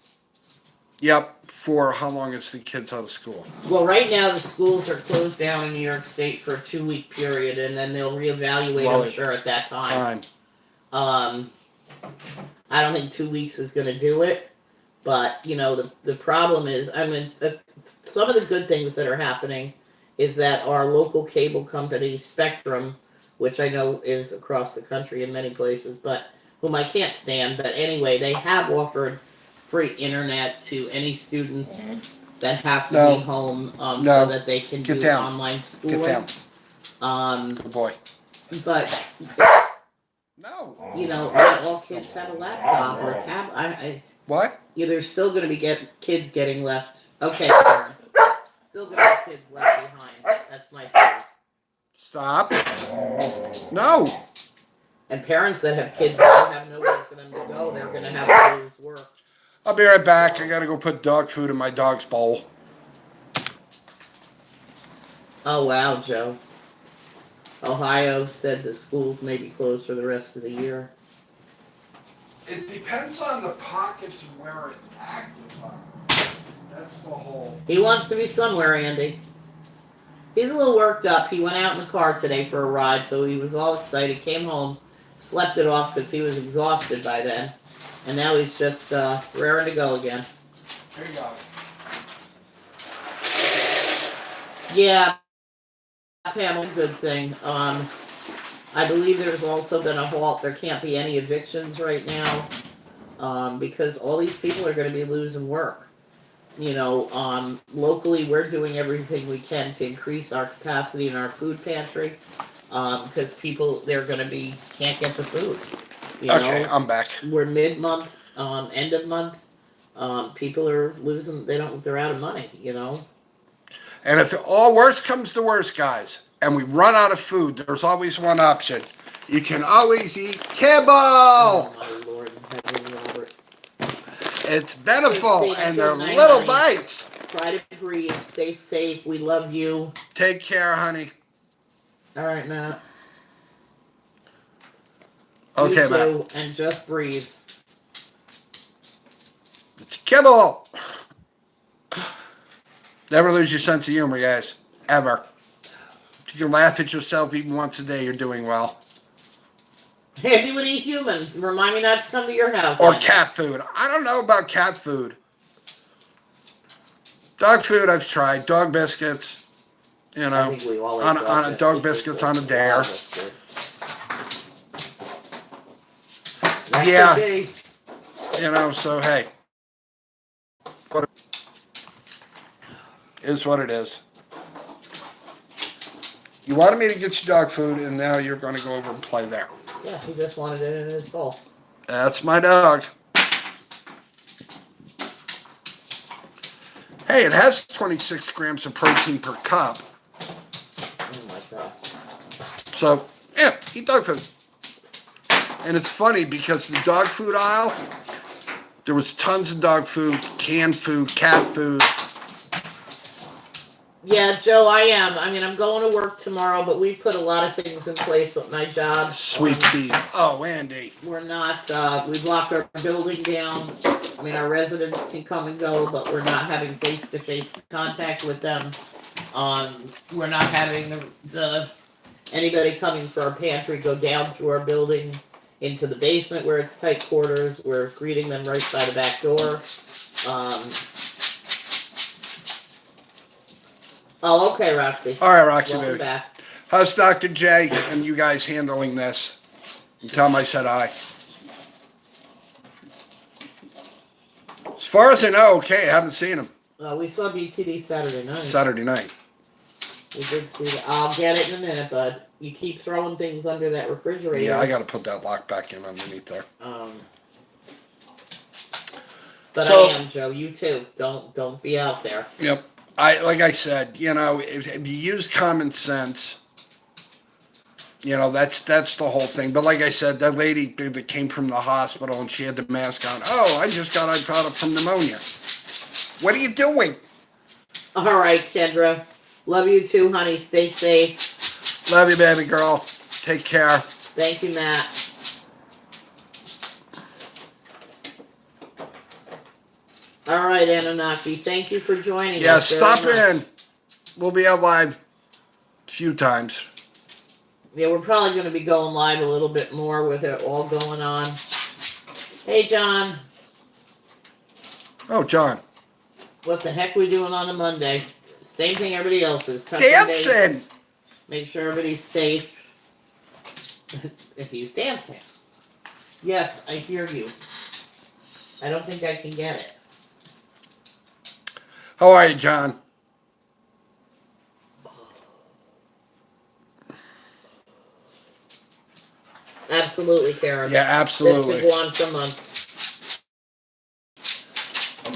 S1: Yep. For how long is the kids out of school?
S2: Well, right now the schools are closed down in New York State for a 2-week period, and then they'll reevaluate,
S1: Well,
S2: I'm sure, at that time.
S1: Fine.
S2: I don't think 2 weeks is going to do it, but, the problem is, some of the good things that are happening is that our local cable company, Spectrum, which I know is across the country in many places, but whom I can't stand, but anyway, they have offered free internet to any students that have to be home so that they can do online schooling.
S1: Get down. Good boy.
S2: But
S1: No.
S2: not all kids have a laptop or a tablet.
S1: What?
S2: There's still going to be kids getting left. Okay, Karen. Still going to be kids left behind. That's my fear.
S1: Stop. No.
S2: And parents that have kids that have nowhere for them to go, they're going to have to lose work.
S1: I'll be right back. I gotta go put dog food in my dog's bowl.
S2: Oh, wow, Joe. Ohio said the schools may be closed for the rest of the year.
S1: It depends on the pockets and where it's active on. That's the whole.
S2: He wants to be somewhere, Andy. He's a little worked up. He went out in the car today for a ride, so he was all excited. Came home, slept it off because he was exhausted by then. And now he's just raring to go again.
S1: There you go.
S2: Yeah, Pam, a good thing. I believe there's also been a halt. There can't be any evictions right now because all these people are going to be losing work. Locally, we're doing everything we can to increase our capacity in our food pantry because people, can't get the food.
S1: Okay, I'm back.
S2: We're mid-month, end of month. People are losing. They're out of money.
S1: And if all worst comes to worst, guys, and we run out of food, there's always one option. You can always eat kibble.
S2: Oh my Lord, Heavenly Robert.
S1: It's beneficial,
S2: Christina,
S1: and they're
S2: good night,
S1: little
S2: honey.
S1: bites.
S2: Try to breathe. Stay safe. We love you.
S1: Take care, honey.
S2: All right, Matt.
S1: Okay,
S2: You too,
S1: Matt.
S2: and just breathe.
S1: It's kibble. Never lose your sense of humor, guys. Ever. If you can laugh at yourself even once a day, you're doing well.
S2: Andy would eat humans. Remind me not to come to your house.
S1: Or
S2: Andy.
S1: cat food. I don't know about cat food. Dog food I've tried. Dog biscuits.
S2: I think we all
S1: on
S2: ate
S1: a dog biscuits on a dare. Yeah. So hey. Is what it is. You wanted me to get you dog food, and now you're going to go over and play there.
S2: Yeah, he just wanted it in his bowl.
S1: That's my dog. Hey, it has 26 grams of protein per cup.
S2: Oh my god.
S1: So, yeah, eat dog food. And it's funny because the dog food aisle, there was tons of dog food, canned food, cat food.
S2: Yeah, Joe, I am. I mean, I'm going to work tomorrow, but we put a lot of things in place at my job.
S1: Sweet pea. Oh, Andy.
S2: We're not, we've locked our building down. I mean, our residents can come and go, but we're not having face-to-face contact with them. We're not having anybody coming for our pantry go down through our building into the basement where it's tight quarters. We're greeting them right by the back door. Oh, okay, Roxy.
S1: All right, Roxy,
S2: Welcome
S1: baby.
S2: back.
S1: How's Dr. J and you guys handling this? And tell him I said hi. As far as I know, okay, I haven't seen him.
S2: We saw BTD Saturday night.
S1: Saturday night.
S2: We did see that. I'll get it in a minute, bud. You keep throwing things under that refrigerator.
S1: Yeah, I got to put that lock back in underneath there.
S2: But
S1: So-
S2: I am, Joe. You too. Don't be out there.
S1: Yep. Like I said, you know, if you use common sense, you know, that's the whole thing. But like I said, that lady that came from the hospital and she had the mask on. Oh, I caught it from pneumonia. What are you doing?
S2: All right, Kendra. Love you too, honey. Stay safe.
S1: Love you, baby girl. Take care.
S2: Thank you, Matt. All right, Anunnaki. Thank you for joining
S1: Yeah,
S2: us.
S1: stop
S2: very much.
S1: in. We'll be out live a few times.
S2: Yeah, we're probably going to be going live a little bit more with it all going on. Hey, John.
S1: Oh, John.
S2: What the heck we doing on a Monday? Same thing everybody else is. Touching base.
S1: Dancing!
S2: Make sure everybody's safe. If he's dancing. Yes, I hear you. I don't think I can get it.
S1: How are you, John?
S2: Absolutely, Karen.
S1: Yeah,
S2: This
S1: absolutely.
S2: could go on for months.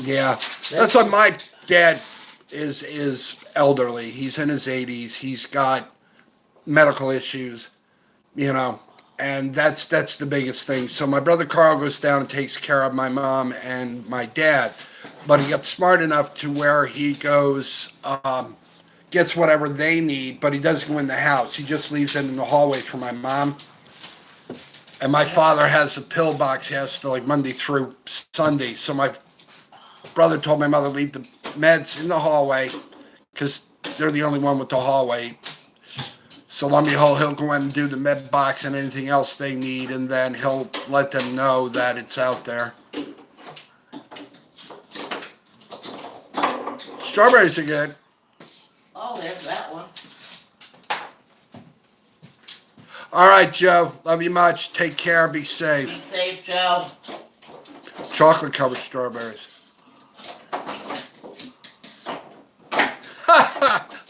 S1: Yeah. That's what my dad is elderly. He's in his 80s. He's got medical issues, you know, and that's the biggest thing. So my brother Carl goes down and takes care of my mom and my dad, but he got smart enough to where he goes, gets whatever they need, but he doesn't go in the house. He just leaves it in the hallway for my mom. And my father has a pill box he has to like Monday through Sunday. So my brother told my mother leave the meds in the hallway because they're the only one with the hallway. So lo and behold, he'll go in and do the med box and anything else they need, and then he'll let them know that it's out there. Strawberries are good.
S2: Oh, there's that one.
S1: All right, Joe. Love you much. Take care. Be
S2: Be
S1: safe.
S2: safe, Joe.
S1: Chocolate covered strawberries.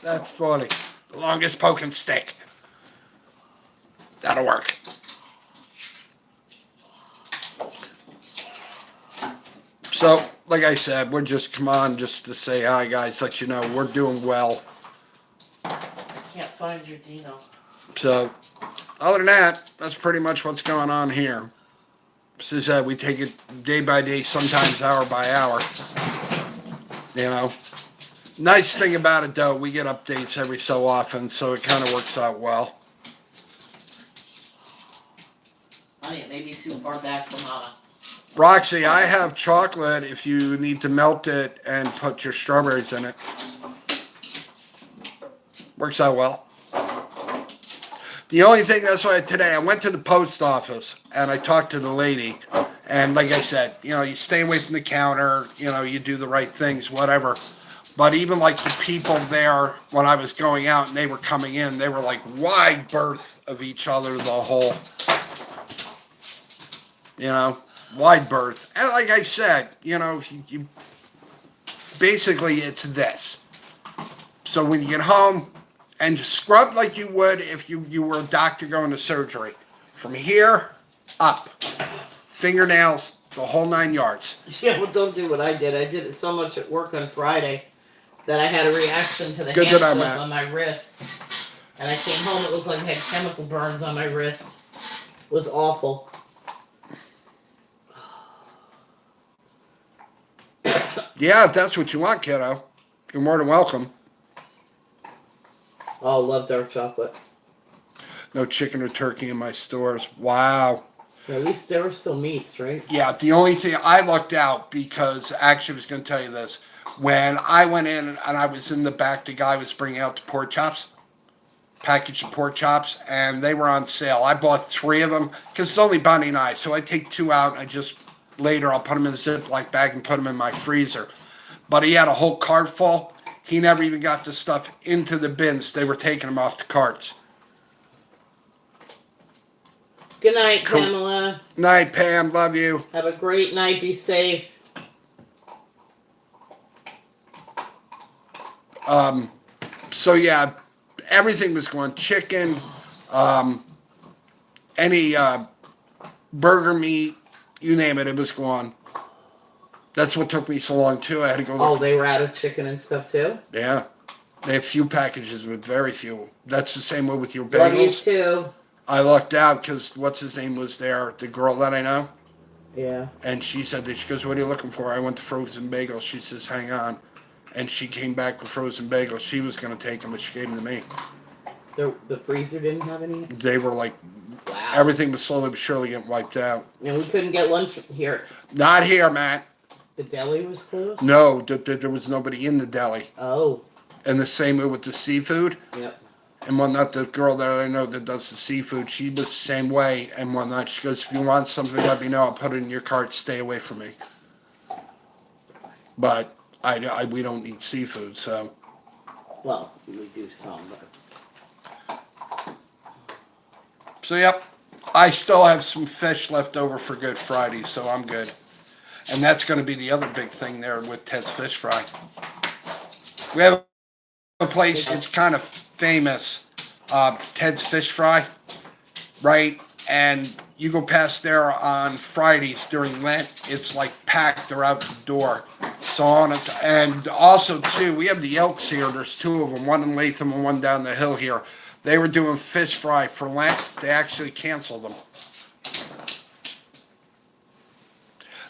S1: That's funny. The longest poking stick. That'll work. So, like I said, we're just come on just to say hi, guys. Let you know we're doing well.
S2: I can't find your Dino.
S1: So, other than that, that's pretty much what's going on here. As I said, we take it day by day, sometimes hour by hour. You know. Nice thing about it, though, we get updates every so often, so it kind of works out well.
S2: Honey, it may be too far back for Mama.
S1: Roxy, I have chocolate if you need to melt it and put your strawberries in it. Works out well. The only thing, that's why today I went to the post office and I talked to the lady. And like I said, you know, you stay away from the counter, you know, you do the right things, whatever. But even like the people there, when I was going out and they were coming in, they were like wide berth of each other the whole, you know, wide berth. And like I said, you know, if you basically it's this. So when you get home, and scrub like you would if you were a doctor going to surgery. From here up. Fingernails, the whole 9 yards.
S2: Yeah, well, don't do what I did. I did it so much at work on Friday that I had a reaction to the
S1: Good
S2: hand
S1: to know,
S2: soap
S1: Matt.
S2: on my wrist. And I came home, it looked like I had chemical burns on my wrist. It was awful.
S1: Yeah, if that's what you want, kiddo, you're more than welcome.
S2: Oh, love dark chocolate.
S1: No chicken or turkey in my stores. Wow.
S2: At least there were still meats, right?
S1: Yeah, the only thing I lucked out because actually I was going to tell you this. When I went in and I was in the back, the guy was bringing out the pork chops, package of pork chops, and they were on sale. I bought 3 of them because it's only Bonnie and I. So I take 2 out and I just later I'll put them in a Ziploc bag and put them in my freezer. But he had a whole cart full. He never even got the stuff into the bins. They were taking them off the carts.
S2: Good night, Pamela.
S1: Night, Pam. Love you.
S2: Have a great night. Be safe.
S1: So yeah, everything was going. Chicken, any burger meat, you name it, it was gone. That's what took me so long too. I had to go.
S2: Oh, they were out of chicken and stuff too?
S1: Yeah. They have few packages with very few. That's the same way with your
S2: Love you
S1: bagels.
S2: too.
S1: I lucked out because what's his name was there, the girl that I know.
S2: Yeah.
S1: And she said that, she goes, what are you looking for? I went to frozen bagels. She says, hang on. And she came back with frozen bagels. She was going to take them, but she gave them to me.
S2: The freezer didn't have any?
S1: They were like,
S2: wow.
S1: Everything was slowly but surely getting wiped out.
S2: And we couldn't get lunch here.
S1: Not here, Matt.
S2: The deli was closed?
S1: No, there was nobody in the deli.
S2: Oh.
S1: And the same way with the seafood.
S2: Yep.
S1: And whatnot, the girl that I know that does the seafood, she was the same way. And whatnot, she goes, if you want something, let me know. I'll put it in your cart. Stay away from me. But we don't eat seafood, so.
S2: Well, we do some, but.
S1: So, yep. I still have some fish left over for Good Friday, so I'm good. And that's going to be the other big thing there with Ted's Fish Fry. We have a place, it's kind of famous, Ted's Fish Fry, right? And you go past there on Fridays during Lent, it's like packed, they're out the door. So on it, and also too, we have the Elks here, there's 2 of them, one in Latham and one down the hill here. They were doing fish fry for Lent, they actually canceled them.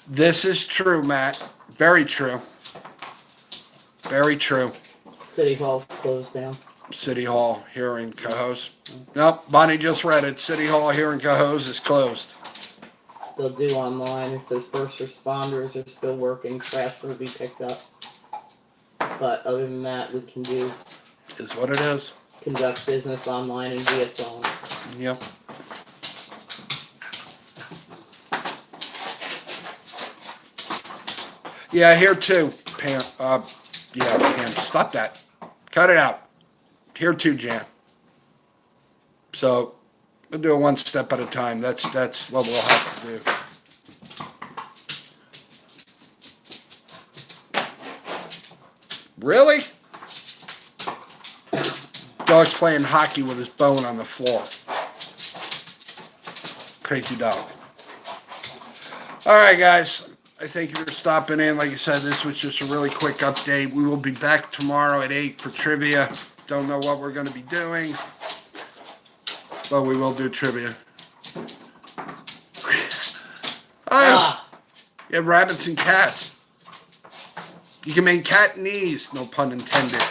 S1: This is true, Matt. Very true. Very true.
S2: City Hall's closed down.
S1: City Hall here in Cohoes. Nope, Bonnie just read it. City Hall here in Cohoes is closed.
S2: They'll do online. It says first responders are still working. Trash will be picked up. But other than that, we can
S1: Is what it is.
S2: conduct business online and via phone.
S1: Yep. Yeah, here too, Pam. Yeah, Pam, stop that. Cut it out. Here too, Jan. So, we'll do it one step at a time. That's what we'll have to do. Really? Dog's playing hockey with his bone on the floor. Crazy dog. All right, guys. I thank you for stopping in. Like I said, this was just a really quick update. We will be back tomorrow at 8 for trivia. Don't know what we're going to be doing, but we will do trivia. You have rabbits and cats. You can make cat knees, no pun intended.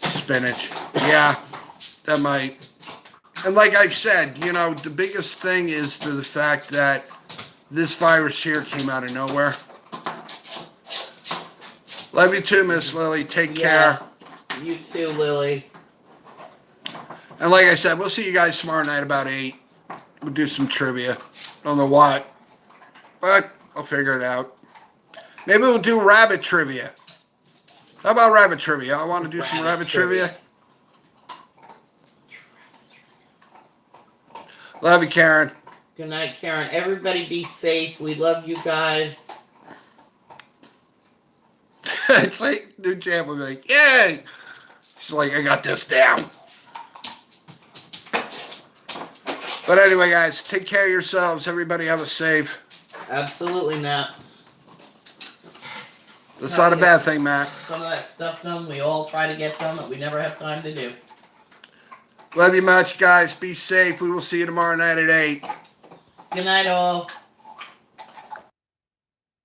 S1: Spinach. Yeah, that might. And like I've said, you know, the biggest thing is to the fact that this virus here came out of nowhere. Love you too, Miss Lily. Take care.
S2: You too, Lily.
S1: And like I said, we'll see you guys tomorrow night about 8. We'll do some trivia. Don't know what, but I'll figure it out. Maybe we'll do rabbit trivia. How about rabbit trivia? I want to do some rabbit trivia. Love you, Karen.
S2: Good night, Karen. Everybody be safe. We love you guys.
S1: It's like new champ will be like, yay! She's like, I got this down. But anyway, guys, take care of yourselves. Everybody have a safe.
S2: Absolutely not.
S1: That's not a bad thing, Matt.
S2: Some of that stuff done, we all try to get done that we never have time to do.
S1: Love you much, guys. Be safe. We will see you tomorrow night at 8.
S2: Good night, all.